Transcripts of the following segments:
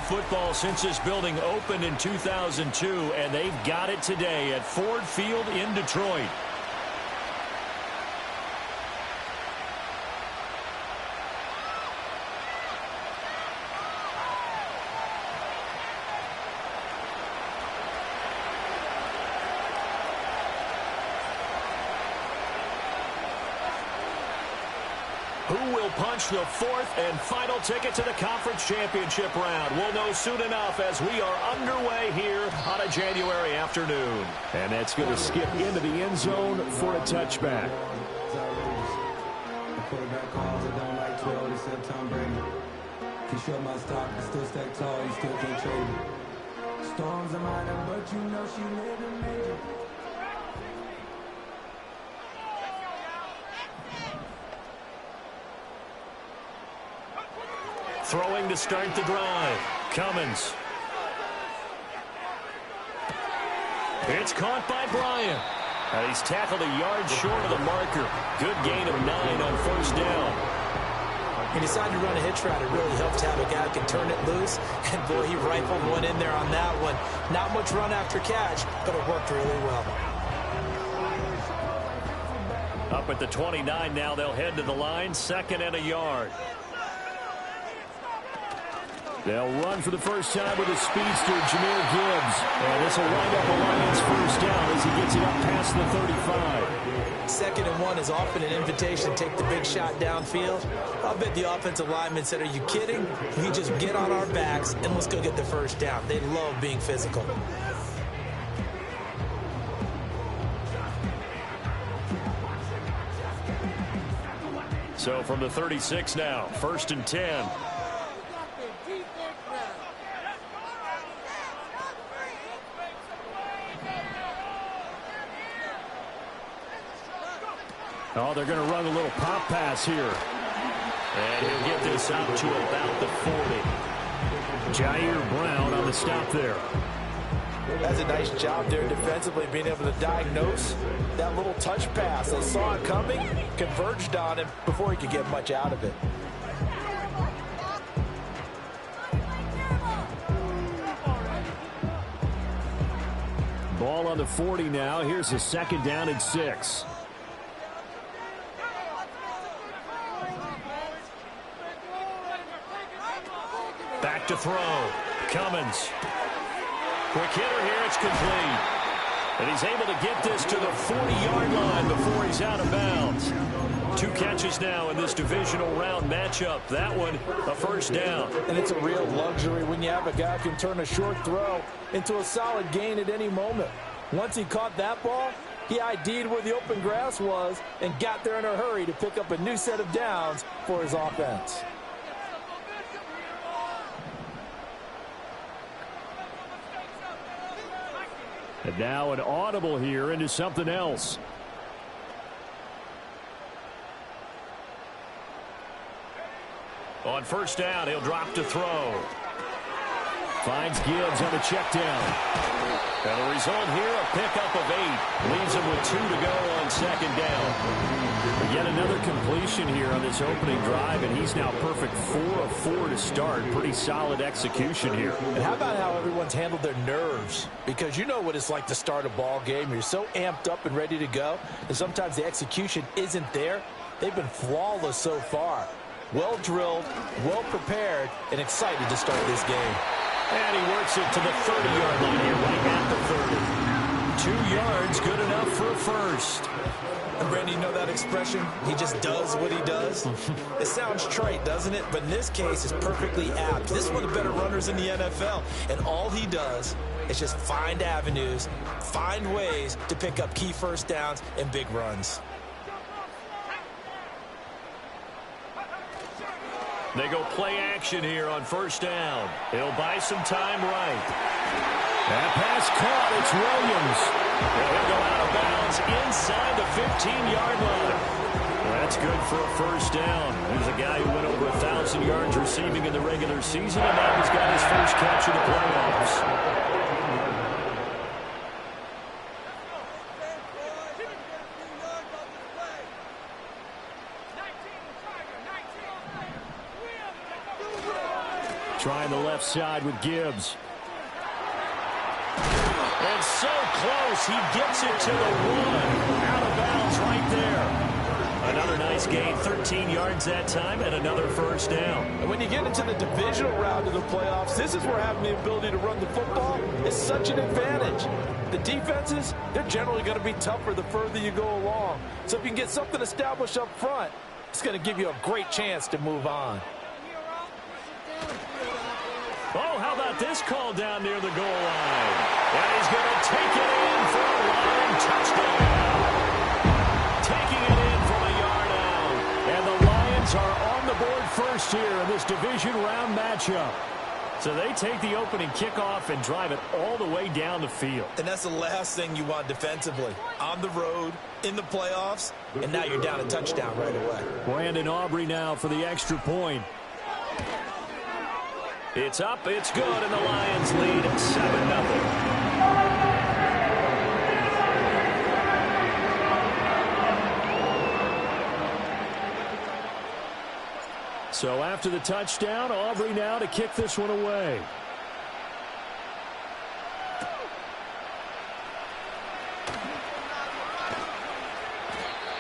football since this building opened in 2002, and they've got it today at Ford Field in Detroit. Who will punch the fourth and final ticket to the conference championship round? We'll know soon enough as we are underway here on a January afternoon. And that's going to skip into the end zone for a touchback. Quarterback calls, I don't like 12, except Tom Brady. He showed my stock, I still stay tall, you still can't trade me. Storms are minor, but you know she live in major. Throwing to start the drive. Cummins. It's caught by Bryant. And he's tackled a yard short of the marker. Good gain of 9 on first down. He decided to run a hitch route. It really helps to have a guy who can turn it loose. And, boy, he rifled one in there on that one. Not much run after catch, but it worked really well. Up at the 29 now, they'll head to the line. 2nd and a yard. They'll run for the first time with a speedster, Jahmyr Gibbs. And this will wind up a Lions first down as he gets it up past the 35. 2nd and 1 is often an invitation to take the big shot downfield. I'll bet the offensive lineman said, are you kidding? We just get on our backs and let's go get the first down. They love being physical. So from the 36 now, 1st and 10. Oh, they're going to run a little pop pass here. And he'll get this out to about the 40. Jair Brown on the stop there. That's a nice job there defensively, being able to diagnose that little touch pass. They saw it coming, converged on him before he could get much out of it. Ball on the 40 now. Here's a 2nd down and 6. Back to throw. Cummins. Quick hitter here. It's complete. And he's able to get this to the 40-yard line before he's out of bounds. 2 catches now in this divisional round matchup. That one, a first down. And it's a real luxury when you have a guy who can turn a short throw into a solid gain at any moment. Once he caught that ball, he ID'd where the open grass was and got there in a hurry to pick up a new set of downs for his offense. And now an audible here into something else. On first down, he'll drop to throw. Finds Gibbs on the check down. And the result here, a pickup of 8. Leaves him with 2 to go on 2nd down. Yet another completion here on this opening drive, and he's now perfect 4 of 4 to start. Pretty solid execution here. And how about how everyone's handled their nerves? Because you know what it's like to start a ball game. You're so amped up and ready to go, and sometimes the execution isn't there. They've been flawless so far. Well drilled, well prepared, and excited to start this game. And he works it to the 30-yard line here, right at the 30. 2 yards, good enough for a first. And Brandon, you know that expression? He just does what he does. It sounds trite, doesn't it? But in this case, it's perfectly apt. This is one of the better runners in the NFL. And all he does is just find avenues, find ways to pick up key first downs and big runs. They go play action here on first down. He'll buy some time right. That pass caught. It's Williams. And he'll go out of bounds inside the 15-yard line. Well, that's good for a first down. There's a guy who went over 1,000 yards receiving in the regular season, and now he's got his first catch in the playoffs. Trying the left side with Gibbs. And so close, he gets it to the 1. Out of bounds right there. Another nice gain, 13 yards that time, and another first down. And when you get into the divisional round of the playoffs, this is where having the ability to run the football is such an advantage. The defenses, they're generally going to be tougher the further you go along. So if you can get something established up front, it's going to give you a great chance to move on. Oh, how about this call down near the goal line? And he's going to take it in for a line touchdown. Taking it in from a yard out. And the Lions are on the board first here in this division round matchup. So they take the opening kickoff and drive it all the way down the field. And that's the last thing you want defensively. On the road, in the playoffs, and now you're down a touchdown right away. Brandon Aubrey now for the extra point. It's up, it's good, and the Lions lead 7-0. So after the touchdown, Aubrey now to kick this one away.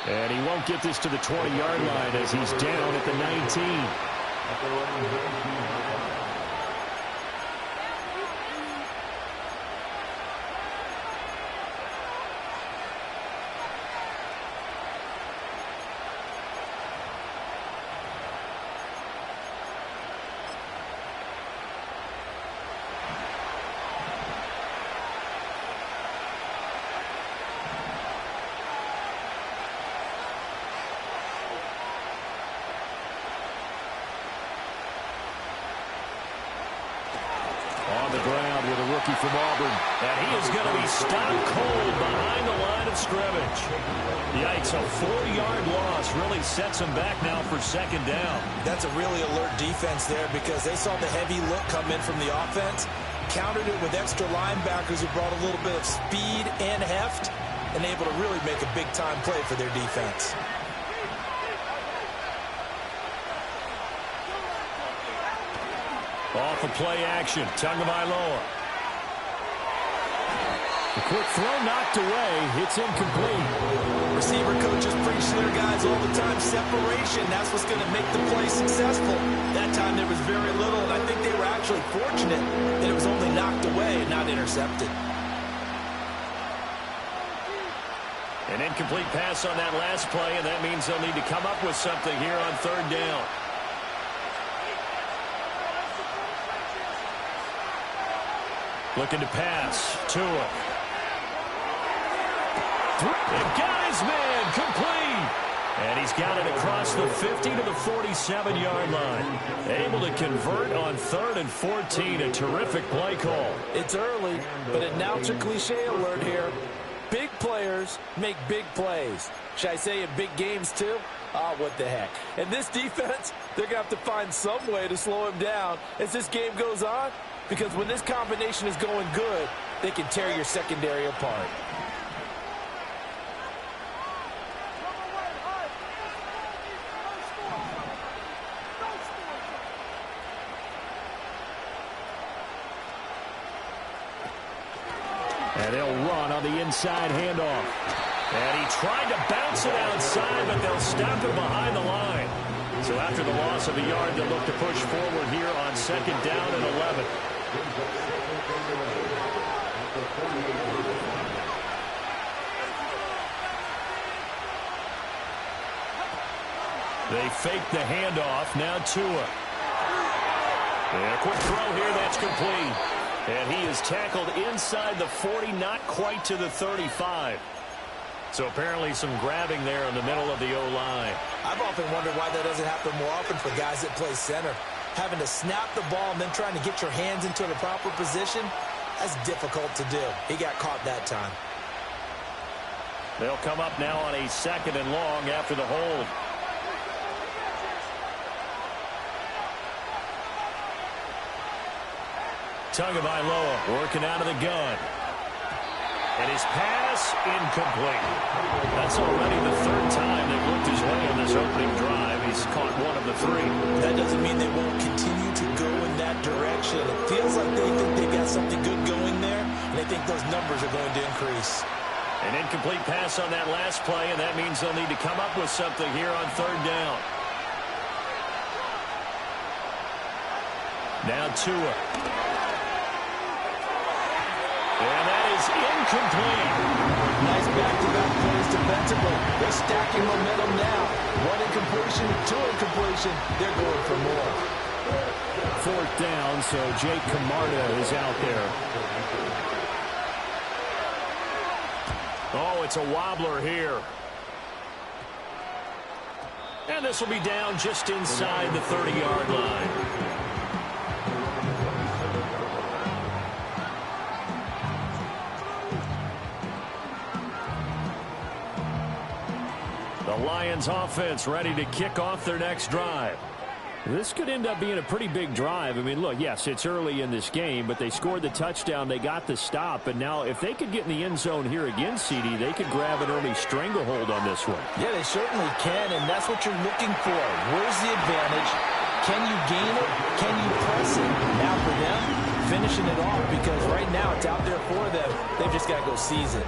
And he won't get this to the 20-yard line as he's down at the 19. On the ground with a rookie from Auburn. And he is going to be stopped cold behind the line of scrimmage. Yikes, a 4-yard loss really sets him back now for second down. That's a really alert defense there because they saw the heavy look come in from the offense, countered it with extra linebackers who brought a little bit of speed and heft, and able to really make a big-time play for their defense. Off of play action, Tagovailoa. The quick throw knocked away. It's incomplete. Receiver coaches preach to their guys all the time. Separation, that's what's going to make the play successful. That time there was very little, and I think they were actually fortunate that it was only knocked away and not intercepted. An incomplete pass on that last play, and that means they'll need to come up with something here on third down. Looking to pass. Tua. And got his man. Complete. And he's got it across the 50 to the 47-yard line. Able to convert on 3rd and 14. A terrific play call. It's early, but announcer cliche alert here. Big players make big plays. Should I say in big games too? Ah, what the heck. And this defense, they're going to have to find some way to slow him down as this game goes on. Because when this combination is going good, they can tear your secondary apart. And they'll run on the inside handoff. And he tried to bounce it outside, but they'll stop him behind the line. So after the loss of a yard, they'll look to push forward here on 2nd down and 11. They fake the handoff. Now Tua. And a quick throw here. That's complete. And he is tackled inside the 40, not quite to the 35. So apparently some grabbing there in the middle of the O-line. I've often wondered why that doesn't happen more often for guys that play center. Having to snap the ball and then trying to get your hands into the proper position, that's difficult to do. He got caught that time. They'll come up now on a 2nd and long after the hold. Tagovailoa working out of the gun. And his pass incomplete. That's already the 3rd time they've looked his way on this opening drive. He's caught one of the 3. That doesn't mean they won't continue to go in that that direction. It feels like they think they got something good going there, and they think those numbers are going to increase. An incomplete pass on that last play, and that means they'll need to come up with something here on third down. Now Tua. And that is incomplete. Nice back-to-back plays defensively. They're stacking momentum now. One incompletion, two incompletion. They're going for more. Fourth down, so Jake Camarda is out there. Oh, it's a wobbler here. And this will be down just inside the 30-yard line. The Lions offense ready to kick off their next drive. This could end up being a pretty big drive. I mean, look, yes, it's early in this game, but they scored the touchdown. They got the stop. And now if they could get in the end zone here again, CD, they could grab an early stranglehold on this one. Yeah, they certainly can, and that's what you're looking for. Where's the advantage? Can you gain it? Can you press it? Now for them, finishing it off, because right now it's out there for them. They've just got to go seize it.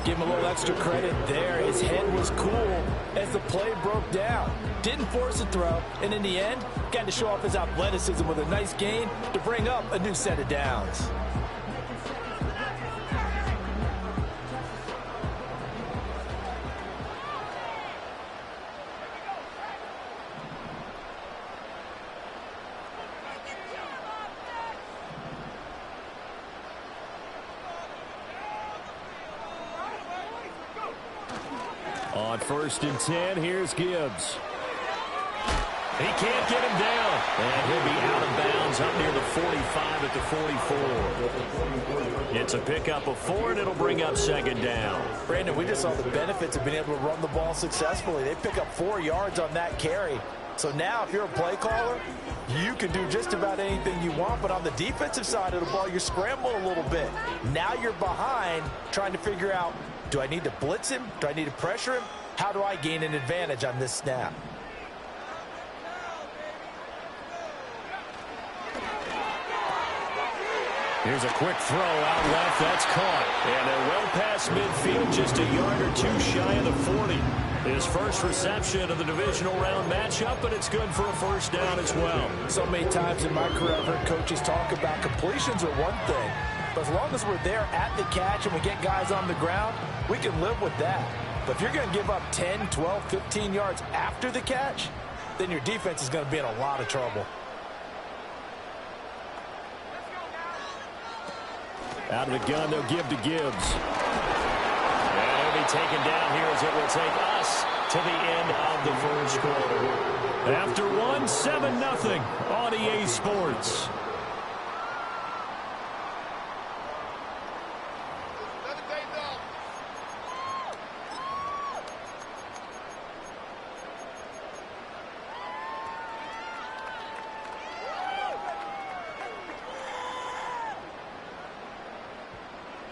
Give him a little extra credit there. His head was cool as the play broke down. Didn't force a throw, and in the end, got to show off his athleticism with a nice gain to bring up a new set of downs. On 1st and 10, here's Gibbs. He can't get him down. And he'll be out of bounds up near the 45 at the 44. It's a pickup of 4, and it'll bring up 2nd down. Brandon, we just saw the benefits of being able to run the ball successfully. They pick up 4 yards on that carry. So now if you're a play caller, you can do just about anything you want. But on the defensive side of the ball, you scramble a little bit. Now you're behind trying to figure out, do I need to blitz him? Do I need to pressure him? How do I gain an advantage on this snap? Here's a quick throw out left. That's caught. And they're well past midfield, just a yard or 2 shy of the 40. His first reception of the divisional round matchup, but it's good for a 1st down as well. So many times in my career, I've heard coaches talk about completions are one thing. But as long as we're there at the catch and we get guys on the ground, we can live with that. But if you're going to give up 10, 12, 15 yards after the catch, then your defense is going to be in a lot of trouble. Out of the gun, they'll give to Gibbs. And he'll be taken down here as it will take us to the end of the 1st quarter. After 1, 7-0 on EA Sports.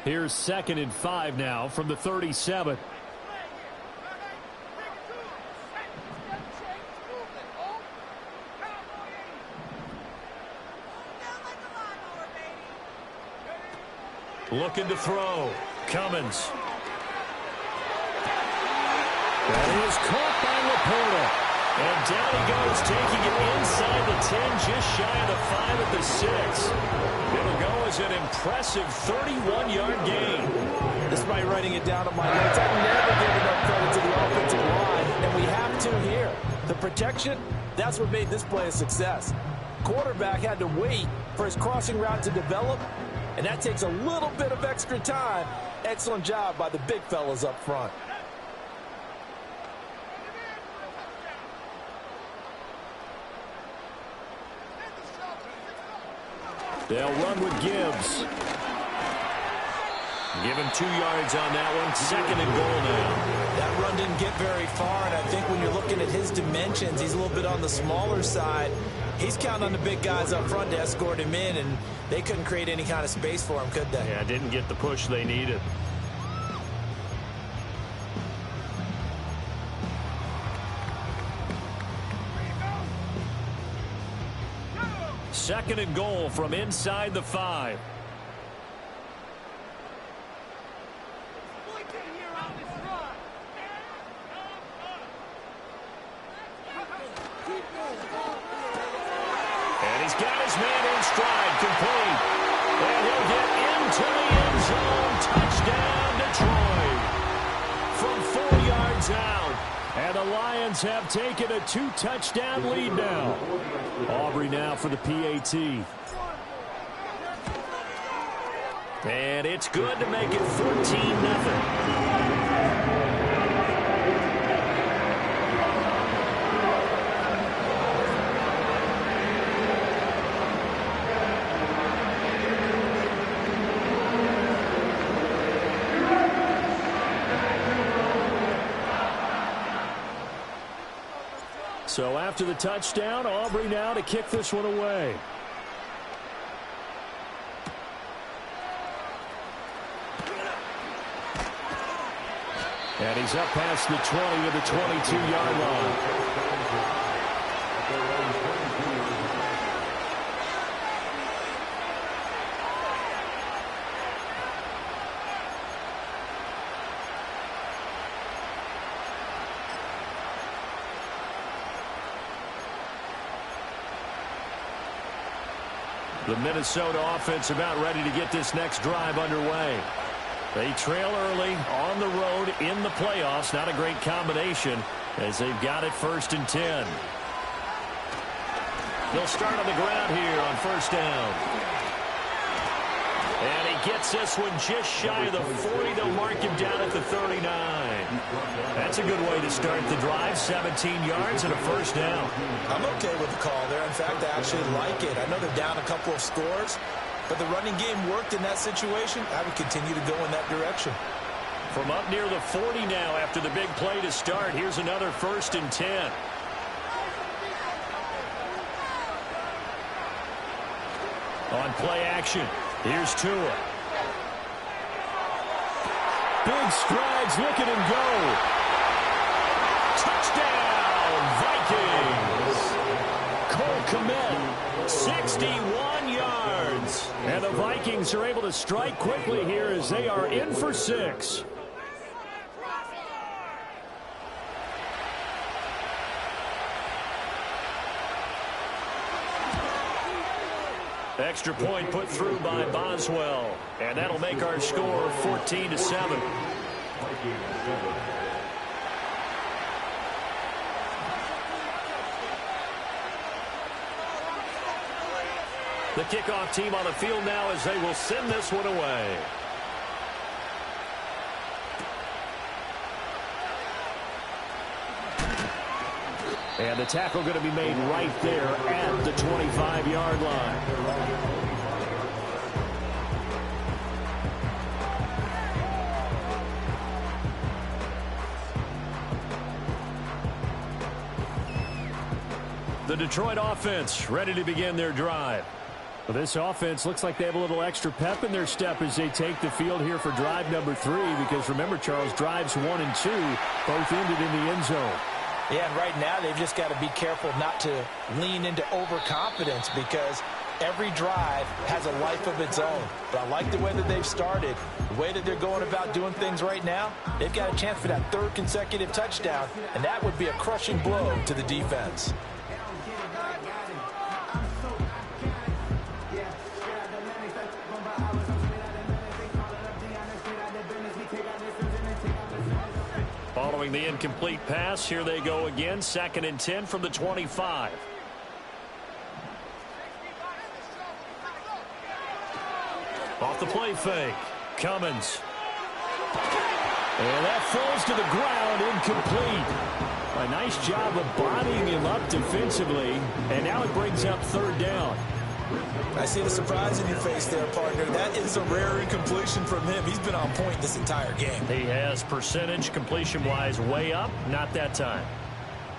Here's 2nd and 5 now from the 37. Looking to throw. Cummins. That is caught by Laporta. And down he goes, taking it inside the 10, just shy of the 5 at the 6. It'll go as an impressive 31-yard gain. Despite writing it down on my notes, I've never given up credit to the offensive line, and we have to here. The protection, that's what made this play a success. Quarterback had to wait for his crossing route to develop, and that takes a little bit of extra time. Excellent job by the big fellas up front. They'll run with Gibbs. Give him 2 yards on that one. 2nd and goal now. That run didn't get very far, and I think when you're looking at his dimensions, he's a little bit on the smaller side. He's counting on the big guys up front to escort him in, and they couldn't create any kind of space for him, could they? Yeah, didn't get the push they needed. 2nd and goal from inside the 5. And he's got his man in stride, complete. And he'll get into the end zone. Touchdown, Detroit. From 4 yards out. And the Lions have taken a 2-touchdown lead now. Aubrey now for the PAT. And it's good to make it 14-0. So after the touchdown, Aubrey now to kick this one away. And he's up past the 20 to the 22-yard line. The Minnesota offense about ready to get this next drive underway. They trail early on the road in the playoffs. Not a great combination as they've got it 1st and 10. They'll start on the ground here on 1st down. And he gets this one just shy of the 40. They'll mark him down at the 39. That's a good way to start the drive. 17 yards and a 1st down. I'm okay with the call there. In fact, I actually like it. I know they're down a couple of scores, but the running game worked in that situation. I would continue to go in that direction. From up near the 40 now after the big play to start. Here's another 1st and 10. On play action, here's Tua. Big strides, look at him go. Touchdown, Vikings. Cole Kmet, 61 yards. And the Vikings are able to strike quickly here as they are in for 6. Extra point put through by Boswell. And that'll make our score 14-7. The kickoff team on the field now as they will send this one away. And the tackle going to be made right there at the 25-yard line. The Detroit offense ready to begin their drive. Well, this offense looks like they have a little extra pep in their step as they take the field here for drive number 3. Because remember, Charles, drives 1 and 2 both ended in the end zone. Yeah, and right now they've just got to be careful not to lean into overconfidence because every drive has a life of its own. But I like the way that they've started, the way that they're going about doing things right now. They've got a chance for that 3rd consecutive touchdown, and that would be a crushing blow to the defense. Following the incomplete pass, here they go again. 2nd and 10 from the 25. Off the play fake. Cummins. And that falls to the ground, incomplete. A nice job of bodying him up defensively. And now it brings up 3rd down. I see the surprise in your face there, partner. That is a rare incompletion from him. He's been on point this entire game. He has percentage completion-wise way up. Not that time.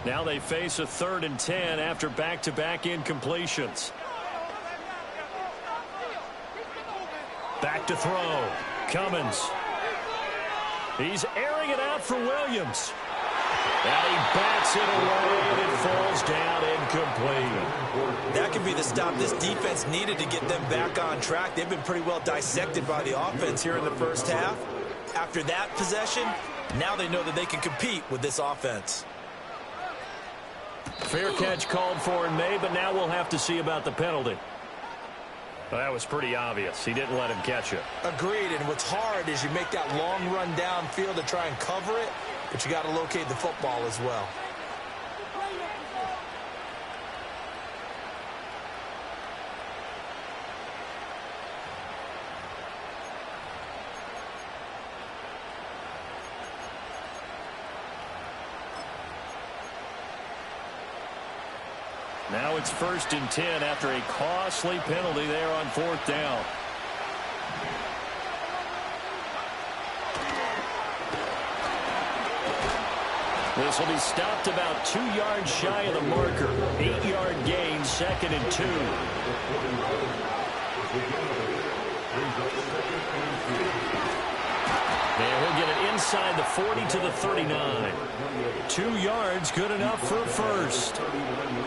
Now they face a 3rd and 10 after back-to-back incompletions. Back to throw. Cummins. He's airing it out for Williams. And he bats it away, and it falls down incomplete. That could be the stop this defense needed to get them back on track. They've been pretty well dissected by the offense here in the first half. After that possession, now they know that they can compete with this offense. Fair catch called for and made, but now we'll have to see about the penalty. Well, that was pretty obvious. He didn't let him catch it. Agreed, and what's hard is you make that long run downfield to try and cover it, but you got to locate the football as well. Now it's 1st and 10 after a costly penalty there on 4th down. This will be stopped about 2 yards shy of the marker. 8-yard gain, 2nd and 2. And he'll get it inside the 40 to the 39. 2 yards, good enough for a first.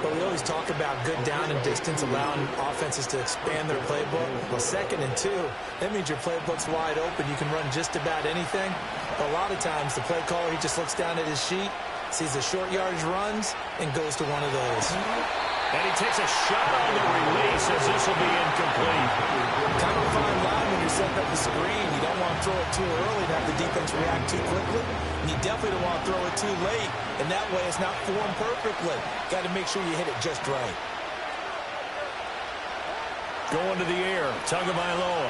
But we always talk about good down and distance, allowing offenses to expand their playbook. Well, 2nd and 2, that means your playbook's wide open. You can run just about anything. But a lot of times, the play caller, he just looks down at his sheet, sees the short yardage runs, and goes to one of those. And he takes a shot on the release as this will be incomplete. Kind of a fine line when you're setting up the screen. You don't want to throw it too early to have the defense react too quickly. And you definitely don't want to throw it too late. And that way it's not formed perfectly. Got to make sure you hit it just right. Going to the air, Tagovailoa.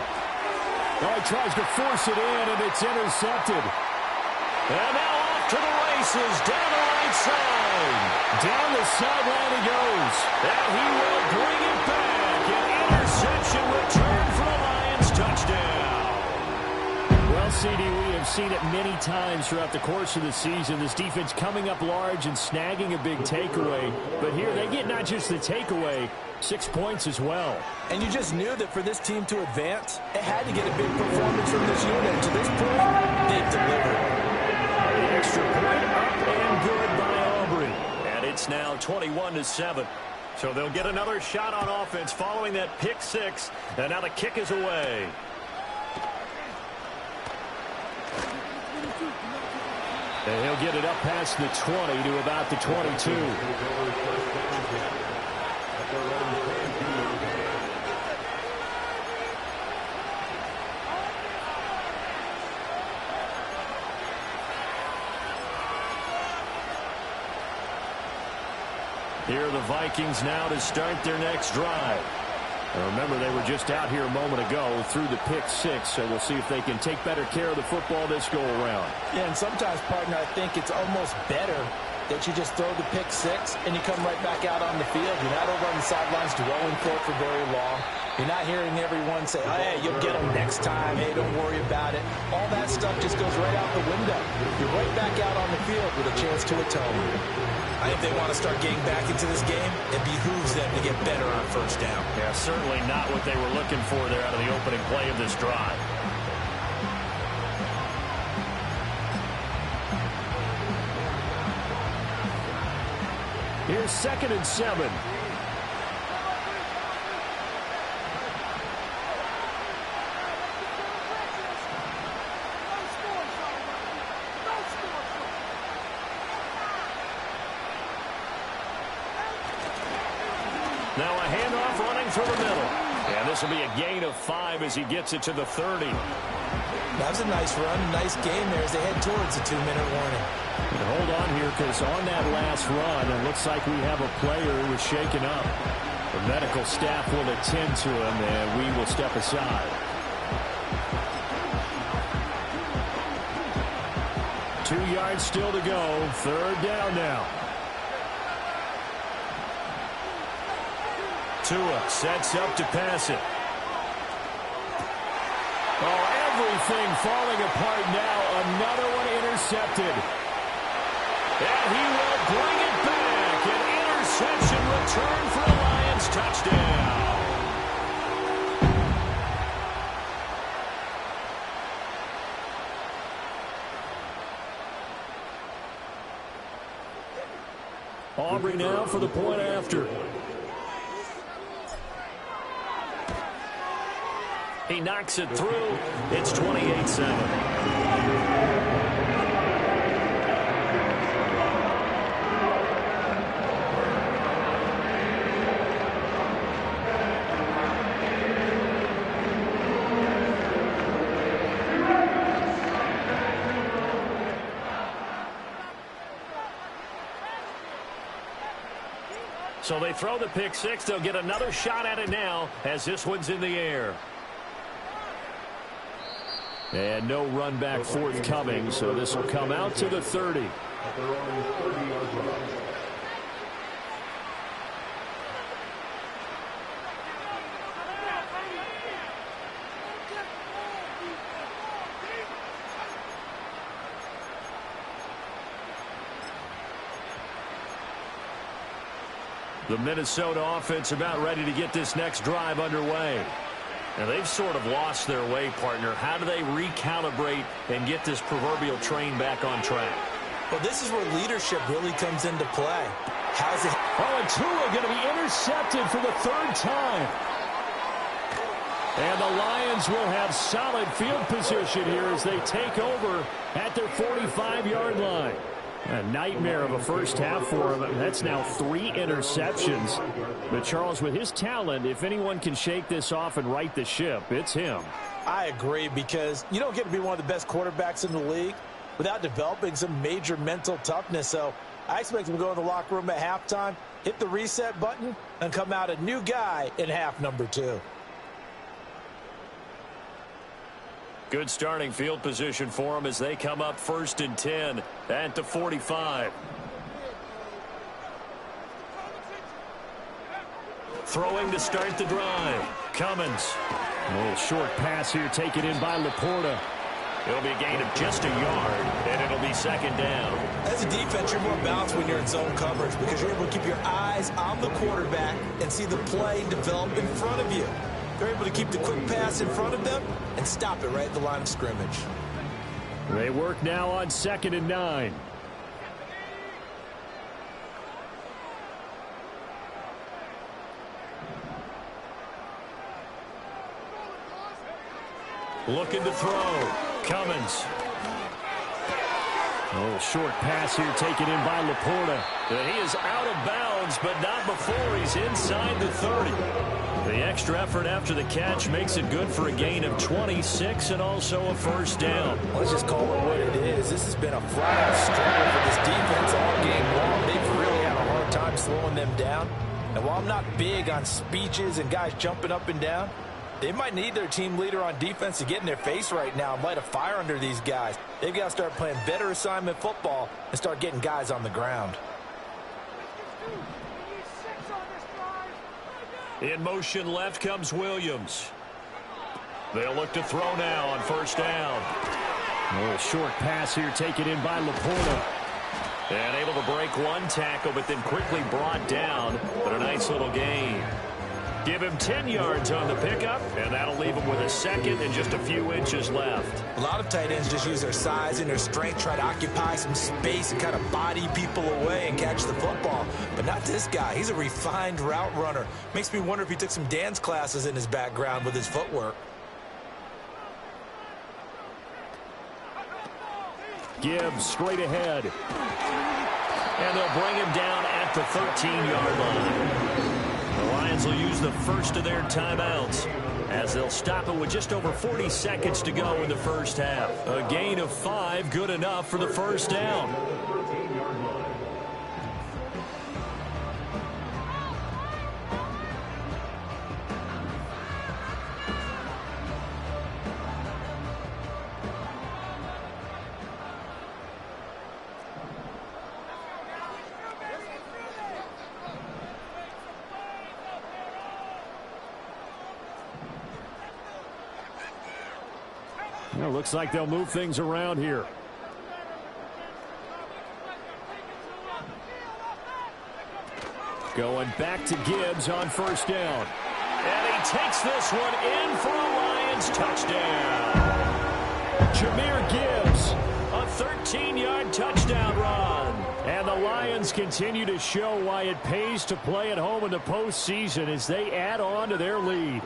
Oh, he tries to force it in, and it's intercepted. And now off to the races, down the right side. Down the sideline he goes. And he will bring it back. An interception return for the Lions. Touchdown. Well, CD, we have seen it many times throughout the course of the season. This defense coming up large and snagging a big takeaway. But here they get not just the takeaway, 6 points as well. And you just knew that for this team to advance, it had to get a big performance from this unit. To this point, they've delivered. The extra point up and good by Aubrey. And it's now 21-7. So they'll get another shot on offense following that pick six. And now the kick is away. And he'll get it up past the 20 to about the 22. Here are the Vikings now to start their next drive. And remember, they were just out here a moment ago through the pick six, so we'll see if they can take better care of the football this go around. Yeah, and sometimes, partner, I think it's almost better that you just throw the pick six and you come right back out on the field. You're not over on the sidelines dwelling for it for very long. You're not hearing everyone say, oh, hey, you'll get them next time. Hey, don't worry about it. All that stuff just goes right out the window. You're right back out on the field with a chance to atone. I think they want to start getting back into this game. It behooves them to get better on first down. Yeah, certainly not what they were looking for there out of the opening play of this drive. Here's 2nd and 7. Now a handoff running through the middle. And this will be a gain of 5 as he gets it to the 30. That was a nice run, a nice game there as they head towards the 2-minute warning. And hold on here, because on that last run, it looks like we have a player who was shaken up. The medical staff will attend to him, and we will step aside. 2 yards still to go. 3rd down now. Tua sets up to pass it. Oh, everything falling apart now. Another one intercepted. And he will bring it back. An interception return for the Lions. Touchdown. Aubrey now for the point after. He knocks it through. It's 28-7. So they throw the pick six. They'll get another shot at it now as this one's in the air. And no run back forthcoming, so this will come out to the 30. The Minnesota offense about ready to get this next drive underway. And they've sort of lost their way, partner. How do they recalibrate and get this proverbial train back on track? Well, this is where leadership really comes into play. How's it? Oh, and Tua going to be intercepted for the third time. And the Lions will have solid field position here as they take over at their 45-yard line. A nightmare of a first half for him. That's now 3 interceptions. But, Charles, with his talent, if anyone can shake this off and right the ship, it's him. I agree, because you don't get to be one of the best quarterbacks in the league without developing some major mental toughness. So I expect him to go in the locker room at halftime, hit the reset button, and come out a new guy in half number 2. Good starting field position for them as they come up 1st and 10 at the 45. Throwing to start the drive. Cummins. A little short pass here taken in by Laporta. It'll be a gain of just a yard, and it'll be 2nd down. As a defense, you're more balanced when you're in zone coverage because you're able to keep your eyes on the quarterback and see the play develop in front of you. They're able to keep the quick pass in front of them and stop it right at the line of scrimmage. They work now on 2nd and 9. Looking to throw. Cummins. A little short pass here taken in by Laporta. He is out of bounds, but not before he's inside the 30. The extra effort after the catch makes it good for a gain of 26 and also a 1st down. Let's just call it what it is. This has been a flat-out struggle for this defense all game long. They've really had a hard time slowing them down. And while I'm not big on speeches and guys jumping up and down, they might need their team leader on defense to get in their face right now and light a fire under these guys. They've got to start playing better assignment football and start getting guys on the ground. In motion left comes Williams. They'll look to throw now on 1st down. A little short pass here taken in by Laporta. And able to break one tackle, but then quickly brought down. But a nice little gain. Give him 10 yards on the pickup, and that'll leave him with a 2nd and just a few inches left. A lot of tight ends just use their size and their strength, try to occupy some space and kind of body people away and catch the football. But not this guy. He's a refined route runner. Makes me wonder if he took some dance classes in his background with his footwork. Gibbs straight ahead. And they'll bring him down at the 13-yard line. The Lions will use the first of their timeouts as they'll stop it with just over 40 seconds to go in the first half. A gain of 5, good enough for the 1st down. Well, looks like they'll move things around here. Going back to Gibbs on 1st down. And he takes this one in for a Lions touchdown. Jahmyr Gibbs. A 13-yard touchdown run. And the Lions continue to show why it pays to play at home in the postseason as they add on to their lead.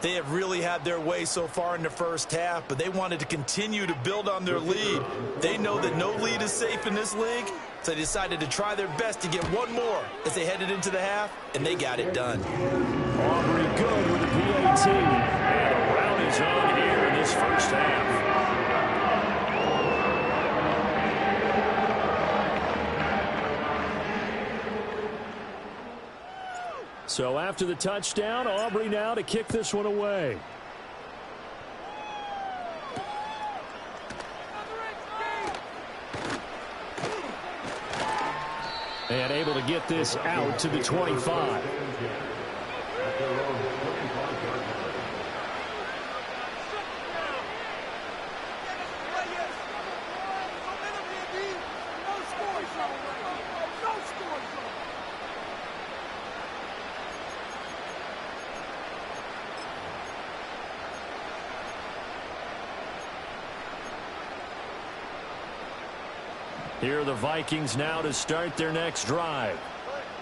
They have really had their way so far in the first half, but they wanted to continue to build on their lead. They know that no lead is safe in this league, so they decided to try their best to get one more as they headed into the half, and they got it done. Aubrey good with the PAT. And a round is on here in this first half. So after the touchdown, Aubrey now to kick this one away. And able to get this out to the 25. Here are the Vikings now to start their next drive.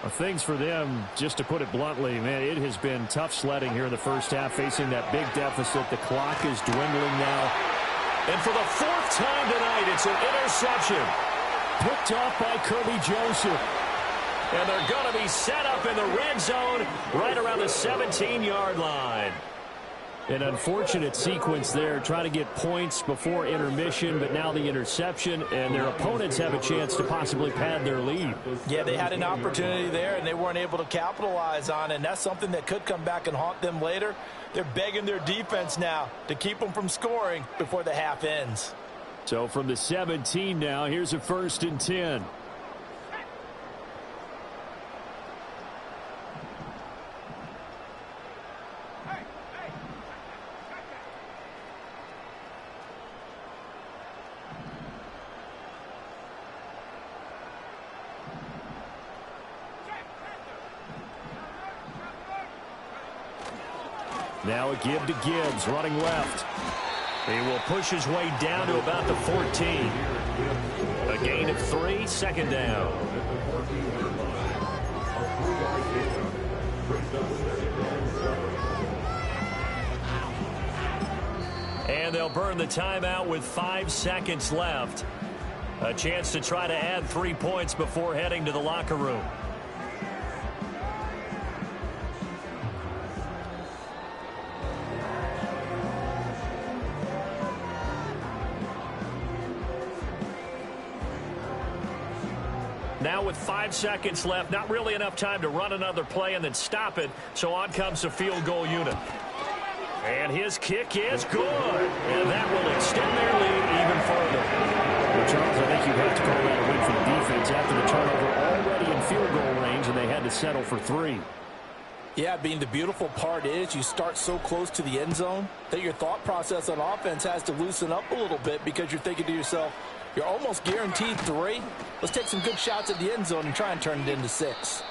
Well, things for them, just to put it bluntly, man, it has been tough sledding here in the first half, facing that big deficit. The clock is dwindling now. And for the fourth time tonight, it's an interception. Picked off by Kirby Joseph. And they're going to be set up in the red zone right around the 17-yard line. An unfortunate sequence there, trying to get points before intermission, but now the interception, and their opponents have a chance to possibly pad their lead. Yeah, they had an opportunity there, and they weren't able to capitalize on it, and that's something that could come back and haunt them later. They're begging their defense now to keep them from scoring before the half ends. So from the 17 now, here's a 1st and 10. Now a give to Gibbs, running left. He will push his way down to about the 14. A gain of 3, 2nd down. And they'll burn the timeout with 5 seconds left. A chance to try to add 3 points before heading to the locker room. Now with 5 seconds left, not really enough time to run another play and then stop it, so on comes the field goal unit. And his kick is good, and that will extend their lead even further. Well, Charles, I think you have to call that a win for the defense after the turnover already in field goal range, and they had to settle for 3. Yeah, the beautiful part is you start so close to the end zone that your thought process on offense has to loosen up a little bit because you're thinking to yourself, you're almost guaranteed 3. Let's take some good shots at the end zone and try and turn it into 6.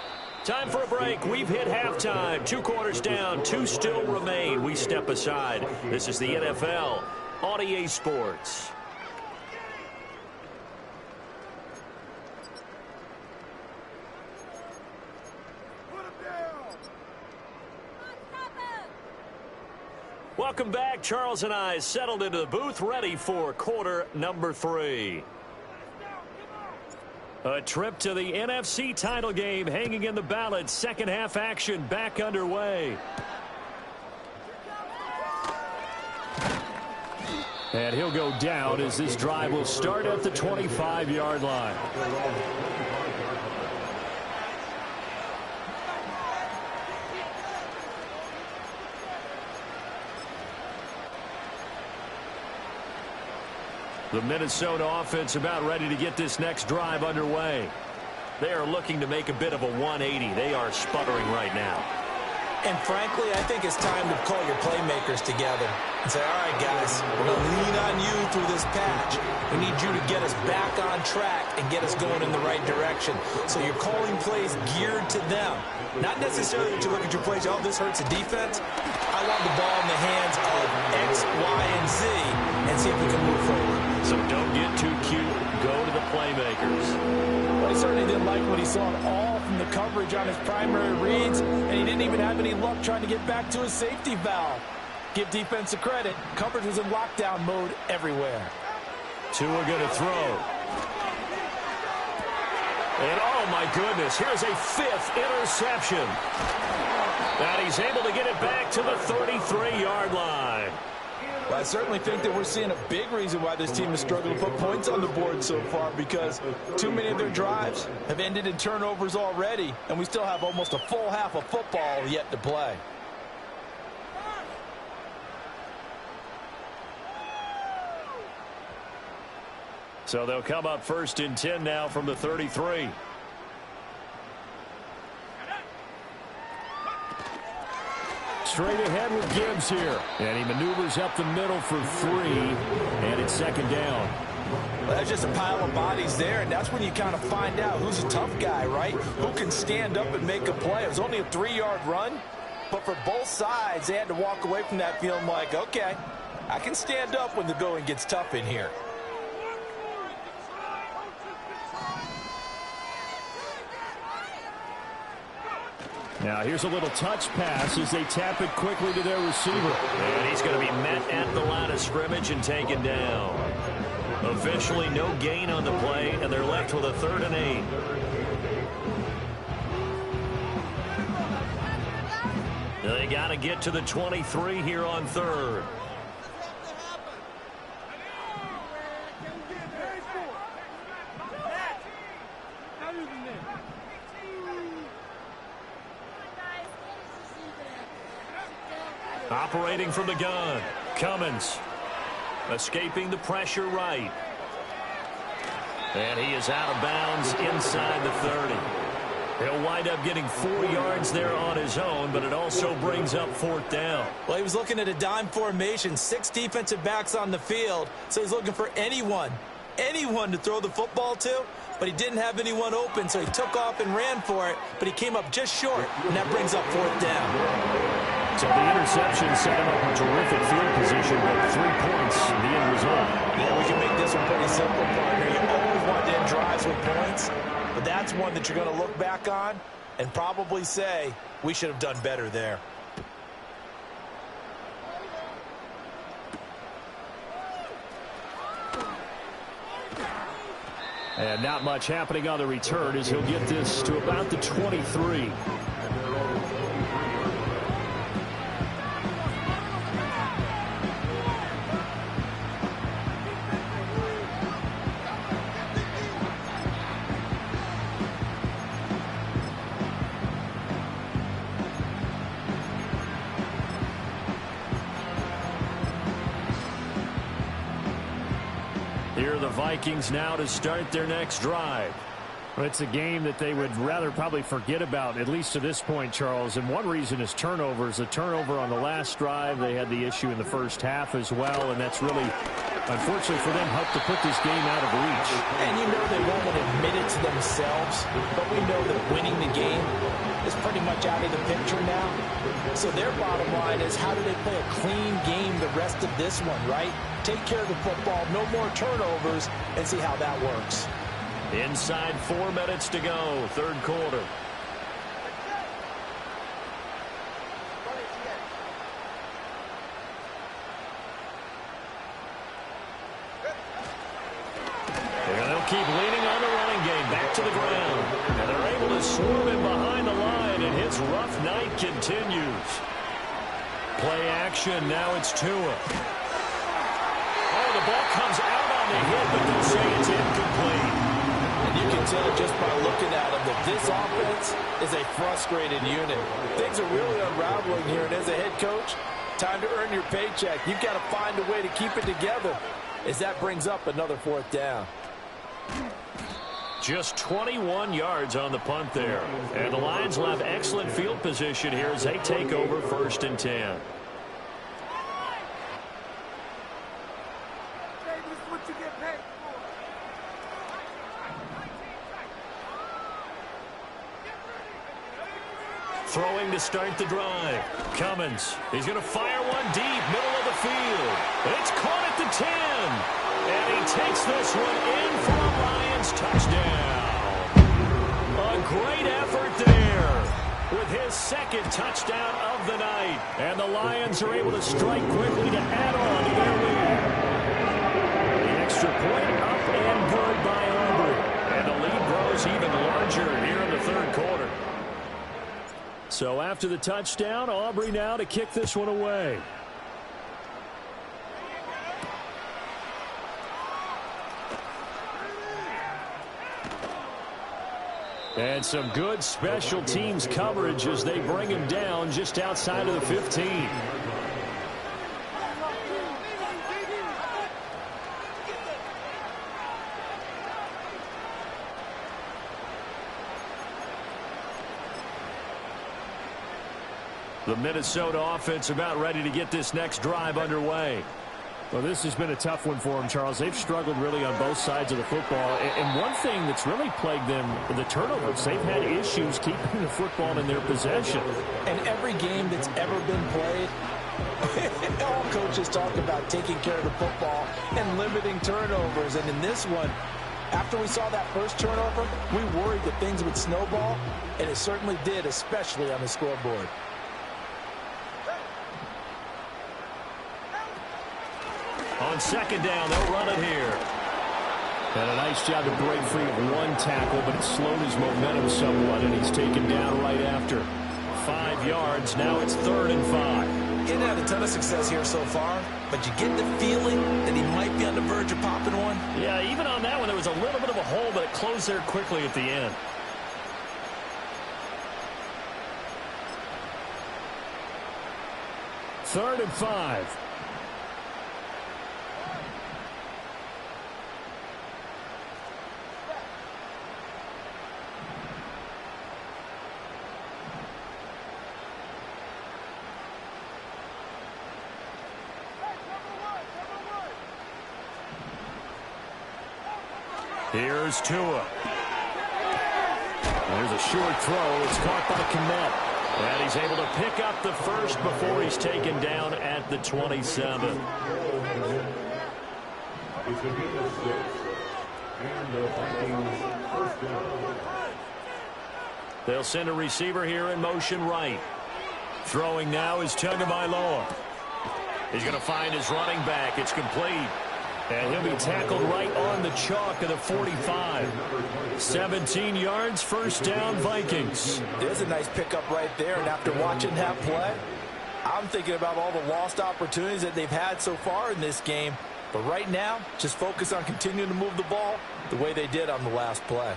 Time for a break. We've hit halftime. 2 quarters down. 2 still remain. We step aside. This is the NFL on EA Sports. Welcome back. Charles and I settled into the booth, ready for quarter number 3. A trip to the NFC title game hanging in the balance. Second half action back underway. And he'll go down as this drive will start at the 25-yard line. The Minnesota offense about ready to get this next drive underway. They are looking to make a bit of a 180. They are sputtering right now. And frankly, I think it's time to call your playmakers together and say, all right, guys, we're going to lean on you through this patch. We need you to get us back on track and get us going in the right direction. So you're calling plays geared to them. Not necessarily that you look at your plays, oh, this hurts the defense. I want the ball in the hands of X, Y, and Z and see if we can move forward. So don't get too cute. Go to the playmakers. Well, he certainly didn't like what he saw at all from the coverage on his primary reads, and he didn't even have any luck trying to get back to his safety valve. Give defense a credit. Coverage was in lockdown mode everywhere. Tua going to throw. And, oh, my goodness, here's a 5th interception. And he's able to get it back to the 33-yard line. Well, I certainly think that we're seeing a big reason why this team has struggled to put points on the board so far, because too many of their drives have ended in turnovers already, and we still have almost a full half of football yet to play. So they'll come up 1st and 10 now from the 33. Straight ahead with Gibbs here. And he maneuvers up the middle for 3. And it's 2nd down. Well, that's just a pile of bodies there, and that's when you kind of find out who's a tough guy, right? Who can stand up and make a play. It was only a 3-yard run, but for both sides, they had to walk away from that feeling like, okay, I can stand up when the going gets tough in here. Now here's a little touch pass as they tap it quickly to their receiver. And he's going to be met at the line of scrimmage and taken down. Officially no gain on the play, and they're left with a 3rd and 8. They got to get to the 23 here on 3rd. Operating from the gun, Cummins. Escaping the pressure right. And he is out of bounds inside the 30. He'll wind up getting 4 yards there on his own, but it also brings up 4th down. Well, he was looking at a dime formation, 6 defensive backs on the field, so he's looking for anyone to throw the football to, but he didn't have anyone open, so he took off and ran for it, but he came up just short, and that brings up 4th down. So the interception set him up in terrific field position, but 3 points, the end result. Yeah, we can make this one pretty simple, partner. You always want to end drives with points, but that's one that you're going to look back on and probably say, we should have done better there. And not much happening on the return as he'll get this to about the 23. Here are the Vikings now to start their next drive. Well, it's a game that they would rather probably forget about, at least to this point, Charles. And one reason is turnovers. The turnover on the last drive, they had the issue in the first half as well, and that's really, unfortunately for them, helped to put this game out of reach. And you know they won't admit it to themselves, but we know that winning the game is pretty much out of the picture now. So their bottom line is, how do they play a clean game the rest of this one, right? Take care of the football, no more turnovers, and see how that works. Inside 4 minutes to go, 3rd quarter. And they'll keep leaning on the running game, back to the ground. And they're able to swarm him behind the line, and his rough night continues. Play action, now it's Tua. Oh, the ball comes out on the hit, but they'll say it's incomplete. And you can tell just by looking at him that this offense is a frustrated unit. Things are really unraveling here, and as a head coach, time to earn your paycheck. You've got to find a way to keep it together as that brings up another 4th down. Just 21 yards on the punt there. And the Lions will have excellent field position here as they take over 1st and 10. Throwing to start the drive. Cummins. He's going to fire one deep, middle of the field. It's caught at the 10. And he takes this one in for a Lions second touchdown of the night. And the Lions are able to strike quickly to add on to their lead. The extra point up and good by Aubrey. And the lead grows even larger here in the third quarter. So after the touchdown, Aubrey now to kick this one away. And some good special teams coverage as they bring him down just outside of the 15. The Minnesota offense about ready to get this next drive underway. Well, this has been a tough one for them, Charles. They've struggled really on both sides of the football. And one thing that's really plagued them, the turnovers. They've had issues keeping the football in their possession. And every game that's ever been played, all coaches talk about taking care of the football and limiting turnovers. And in this one, after we saw that first turnover, we worried that things would snowball, and it certainly did, especially on the scoreboard. On second down, they'll run it here. And a nice job to break free of one tackle, but it slowed his momentum somewhat, and he's taken down right after. 5 yards. Now it's 3rd and 5. He hadn't had a ton of success here so far, but you get the feeling that he might be on the verge of popping one. Yeah, even on that one, there was a little bit of a hole, but it closed there quickly at the end. Third and 5. Here's Tua. There's a short throw. It's caught by Kmet. And he's able to pick up the first before he's taken down at the 27. They'll send a receiver here in motion right. Throwing now is Tagovailoa. He's going to find his running back. It's complete. And he'll be tackled right on the chalk of the 45. 17 yards, first down, Vikings. There's a nice pickup right there, and after watching that play, I'm thinking about all the lost opportunities that they've had so far in this game. But right now, just focus on continuing to move the ball the way they did on the last play.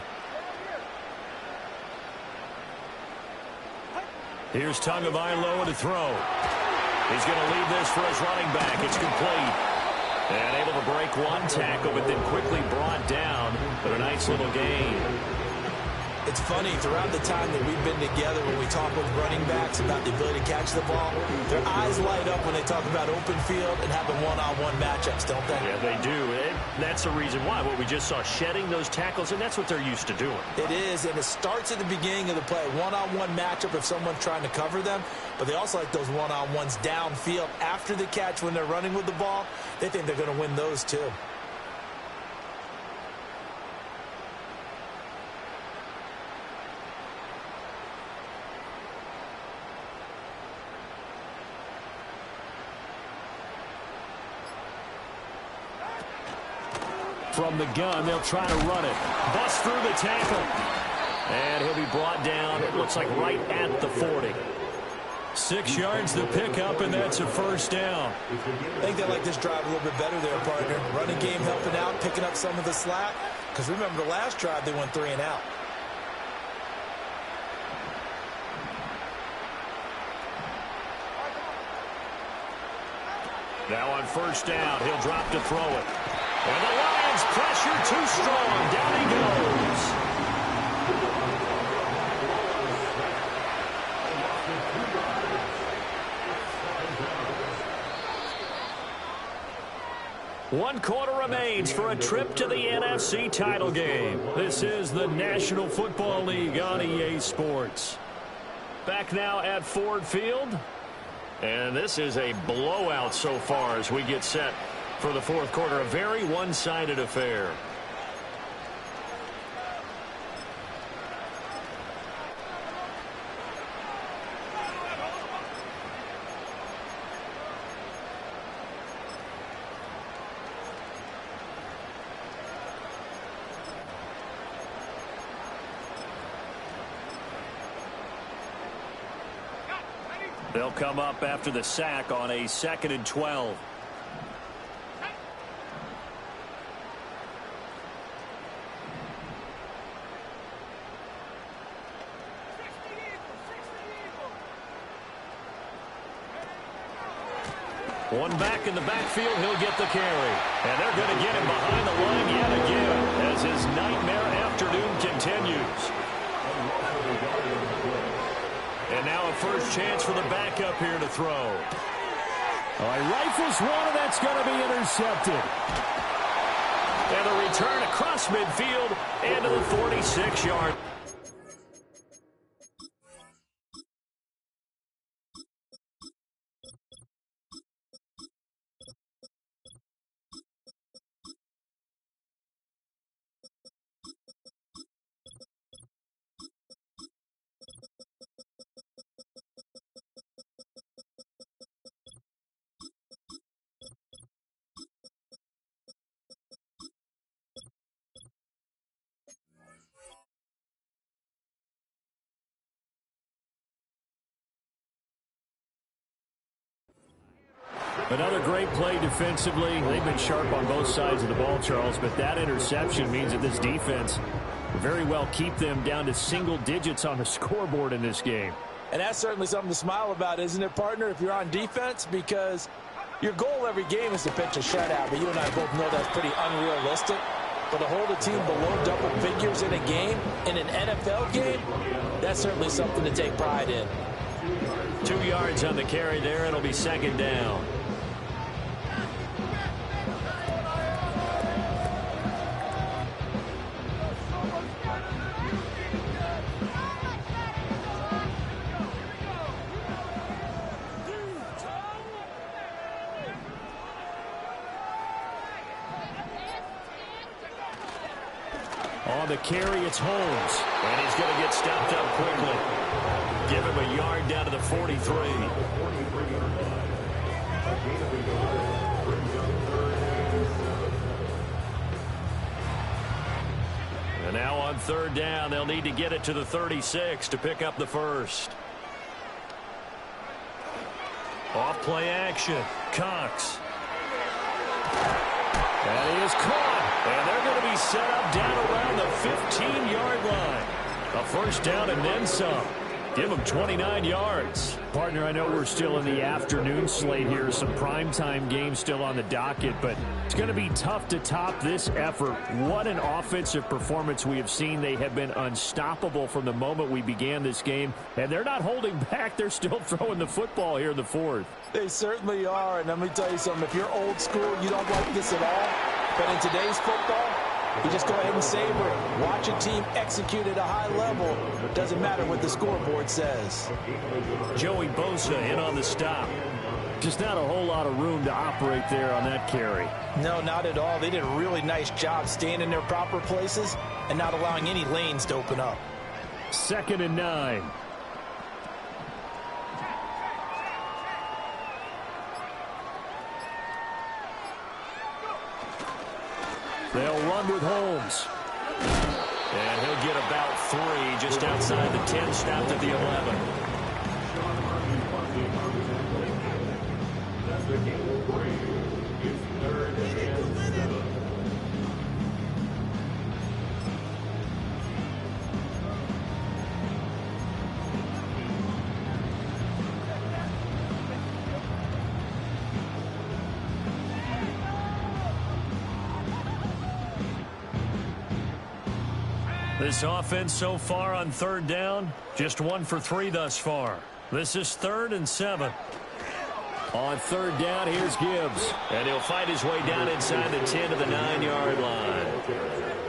Here's Tagovailoa to throw. He's going to leave this for his running back. It's complete. And able to break one tackle, but then quickly brought down. But a nice little gain. It's funny, throughout the time that we've been together, when we talk with running backs about the ability to catch the ball, their eyes light up when they talk about open field and having one-on-one matchups, don't they? Yeah, they do. And that's the reason why. What we just saw, shedding those tackles, and that's what they're used to doing. It is, and it starts at the beginning of the play. One-on-one matchup if someone's trying to cover them, but they also like those one-on-ones downfield after the catch when they're running with the ball. They think they're going to win those too. From the gun, they'll try to run it. Bust through the tackle. And he'll be brought down, it looks like right at the 40. 6 yards the pickup, and that's a first down. I think they like this drive a little bit better there, partner. Running game helping out, picking up some of the slack. Because remember, the last drive, they went 3 and out. Now on first down, he'll drop to throw it. And the Lions pressure too strong. Down he goes. One quarter remains for a trip to the NFC title game. This is the National Football League on EA Sports. Back now at Ford Field. And this is a blowout so far as we get set for the fourth quarter. A very one-sided affair. They'll come up after the sack on a 2nd and 12. One back in the backfield, he'll get the carry. And they're going to get him behind the line yet again as his nightmare afternoon continues. And now a first chance for the backup here to throw. All right, rifles one, and that's going to be intercepted. And a return across midfield and to the 46-yard. Another great play defensively. They've been sharp on both sides of the ball, Charles, but that interception means that this defense will very well keep them down to single digits on the scoreboard in this game. And that's certainly something to smile about, isn't it, partner, if you're on defense? Because your goal every game is to pitch a shutout, but you and I both know that's pretty unrealistic. But to hold a team below double figures in a game, in an NFL game, that's certainly something to take pride in. 2 yards on the carry there. It'll be 2nd down. On the carry, it's Holmes. And he's going to get stopped up quickly. Give him a yard down to the 43. And now on 3rd down, they'll need to get it to the 36 to pick up the first. Off play action. Cox. And he is caught. And they're going to be set up down around the 15-yard line. A first down and then some. Give them 29 yards. Partner, I know we're still in the afternoon slate here. Some primetime games still on the docket, but it's going to be tough to top this effort. What an offensive performance we have seen. They have been unstoppable from the moment we began this game, and they're not holding back. They're still throwing the football here in the 4th. They certainly are, and let me tell you something. If you're old school, you don't like this at all. But in today's football, you just go ahead and savor it. Watch a team execute at a high level. It doesn't matter what the scoreboard says. Joey Bosa in on the stop. Just not a whole lot of room to operate there on that carry. No, not at all. They did a really nice job staying in their proper places and not allowing any lanes to open up. 2nd and 9. They'll run with Holmes. And he'll get about 3 just outside the 10, stopped at the 11. This offense so far on 3rd down, just 1 for 3 thus far. This is 3rd and 7. On 3rd down, here's Gibbs. And he'll fight his way down inside the 10 to the 9-yard line.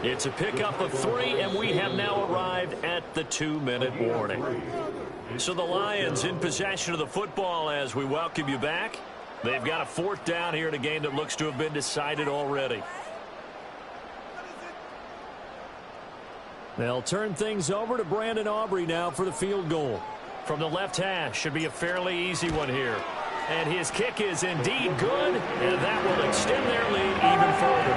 It's a pickup of 3, and we have now arrived at the 2-minute warning. So the Lions in possession of the football as we welcome you back. They've got a 4th down here in a game that looks to have been decided already. They'll turn things over to Brandon Aubrey now for the field goal. From the left hash, should be a fairly easy one here. And his kick is indeed good, and that will extend their lead even further.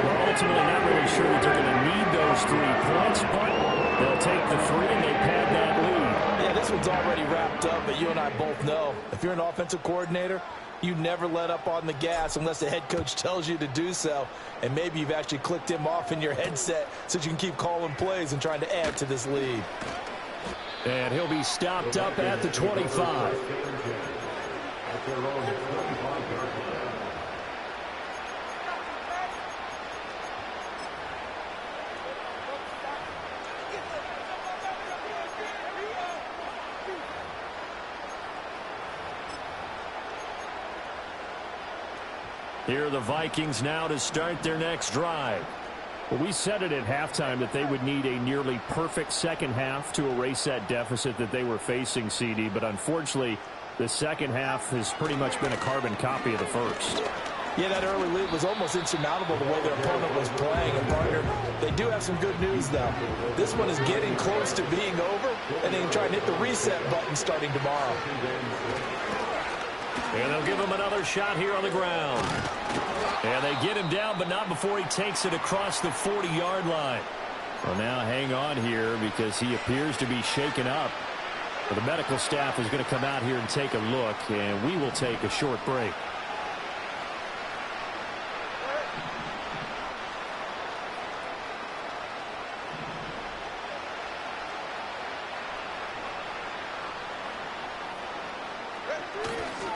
Well, ultimately not really sure that they're going to need those 3 points, but they'll take the 3 and they pad that lead. Yeah, this this one's already wrapped up, but you and I both know if you're an offensive coordinator, you never let up on the gas unless the head coach tells you to do so. And maybe you've actually clicked him off in your headset so you can keep calling plays and trying to add to this lead. And he'll be stopped up at the 25. Here are the Vikings now to start their next drive. Well, we said it at halftime that they would need a nearly perfect second half to erase that deficit that they were facing, CD. But unfortunately, the second half has pretty much been a carbon copy of the first. Yeah, that early lead was almost insurmountable the way their opponent was playing. And, partner, they do have some good news, though. This one is getting close to being over, and they can try and hit the reset button starting tomorrow. And they'll give him another shot here on the ground. And they get him down, but not before he takes it across the 40-yard line. Well, now hang on here because he appears to be shaken up. Well, the medical staff is going to come out here and take a look, and we will take a short break.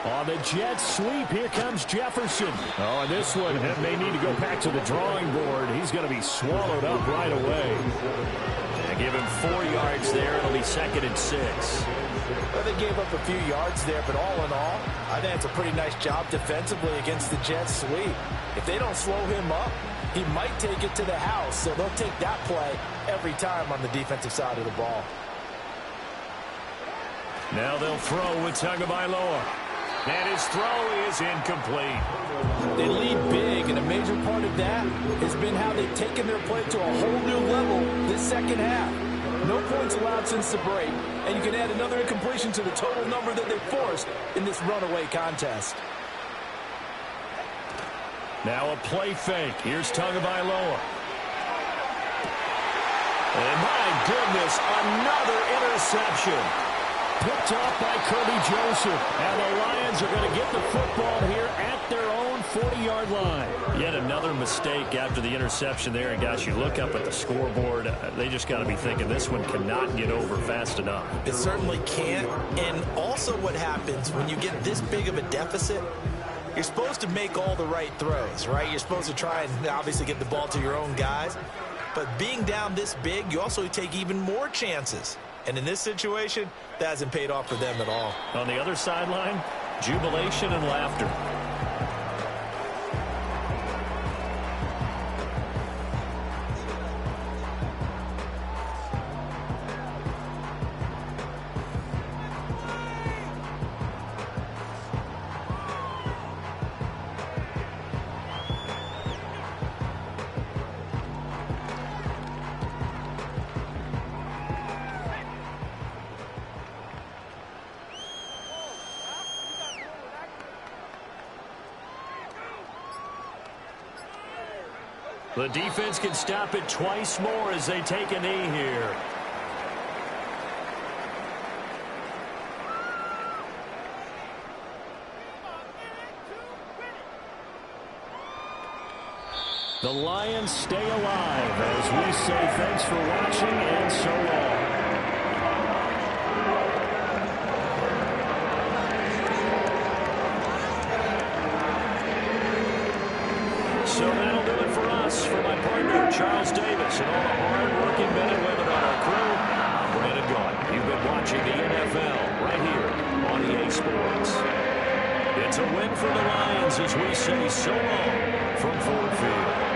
On the jet sweep, here comes Jefferson. Oh, and this one may need to go back to the drawing board. He's going to be swallowed up right away. And give him 4 yards there. It'll be 2nd and 6. Well, they gave up a few yards there, but all in all, I think it's a pretty nice job defensively against the jet sweep. If they don't slow him up, he might take it to the house, so they'll take that play every time on the defensive side of the ball. Now they'll throw with Tagovailoa. And his throw is incomplete. They lead big, and a major part of that has been how they've taken their play to a whole new level this second half. No points allowed since the break, and you can add another incompletion to the total number that they forced in this runaway contest. Now a play fake. Here's Tagovailoa. And my goodness, another interception. Picked off by Kirby Joseph. And the Lions are going to get the football here at their own 40-yard line. Yet another mistake after the interception there. And, guys, you look up at the scoreboard. They just got to be thinking this one cannot get over fast enough. It certainly can't. And also what happens when you get this big of a deficit, you're supposed to make all the right throws, right? You're supposed to try and obviously get the ball to your own guys. But being down this big, you also take even more chances. And in this situation, that hasn't paid off for them at all. On the other sideline, jubilation and laughter. The defense can stop it twice more as they take a knee here. The Lions stay alive as we say thanks for watching and so long. So that'll do it for us. For my partner, Charles Davis, and all the hard-working men and women on our crew, I'm Brandon Gaudin. You've been watching the NFL right here on EA Sports. It's a win for the Lions as we say so long from Ford Field.